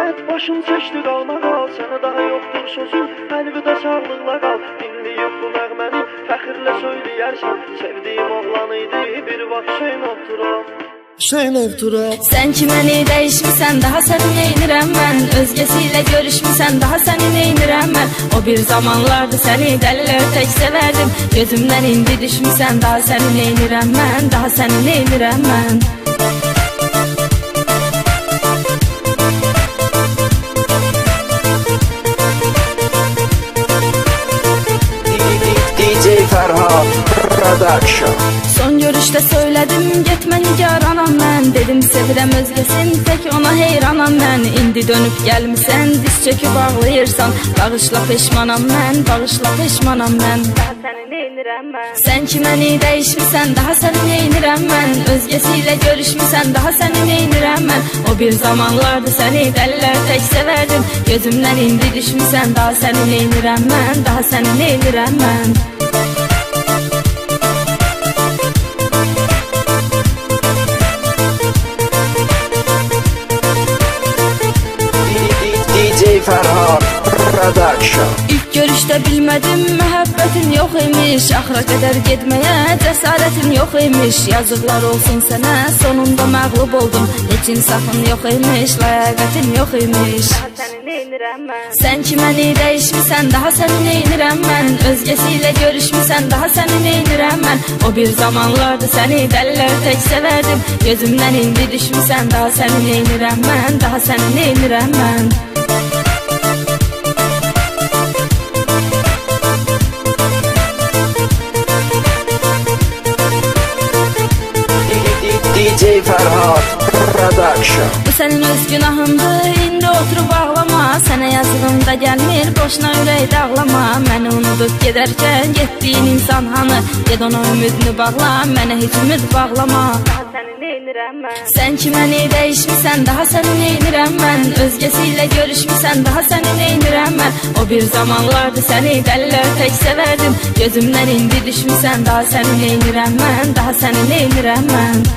Qismət başım çəkdi qalma qal, sənə daha yoxdur sözüm, əlvida sağlıqla qal. Dinləyib bu nəğməni, fəxrlə söyləyərsən, sevdiyim oğlan idi, bir vaxt Hüseynov Tural. Hüseynov Tural. Sən ki məni dəyişmisən, daha səni neynirəm mən? Özgəsiylə görüşmüsən, daha səni neynirəm mən? O bir zamanlardı səni dəlilər tək sevərdim, gözümdən indi düşmüsən, daha səni neynirəm mən? Daha səni neynirəm mən? Son görüşdə söylədim, getmə nigaranam mən. Dedim sevirəm özgəsin, tək ona heyranam mən. İndi dönüb gəlmisən, diz çöküb ağlayırsan. Bağışla peşmanam mən, bağışla peşmanam mən. Daha səni neynirəm mən? Sən ki məni dəyişmisən, daha səni neynirəm mən? Özgəsiylə görüşmüsən, daha səni neynirəm mən? O bir zamanlardı səni dəlilər tək sevərdim, gözümdən indi düşmüsən, daha səni neynirəm mən? Daha səni neynirəm mən? İlk görüşdə bilmədim, məhəbbətin yox imiş. Axıra qədər getməyə cəsarətin yox imiş. Yazıqlar olsun sənə, sonunda məğlub oldum. Heç insafın yox imiş, ləyaqətin yox imiş. Daha səni neynirəm mən? Sən ki məni dəyişmisən, daha səni neynirəm mən? Özgəsiylə görüşmüsən, daha səni neynirəm mən? O bir zamanlardı səni dəlilər tək sevərdim, gözümdən indi düşmüsən, daha səni neynirəm mən? Daha səni neynirəm mən? DJ Fərhad Production. Bu sənin öz günahındır, indi oturub ağlama. Sənə yazığım da gəlmir, boşuna ürək dağlama. Məni unudub gedərkən getdiyin insan hanı? Ged ona ümidini bağla, mənə heç ümid bağlama. Daha səni neynirəm mən? Sən ki məni dəyişmisən, daha səni neynirəm mən? Özgəsiylə görüşmüsən, daha səni neynirəm mən? O bir zamanlardı səni dəlilər tək sevərdim, gözümdən indi düşmüsən, daha səni neynirəm mən? Daha səni neynirəm mən?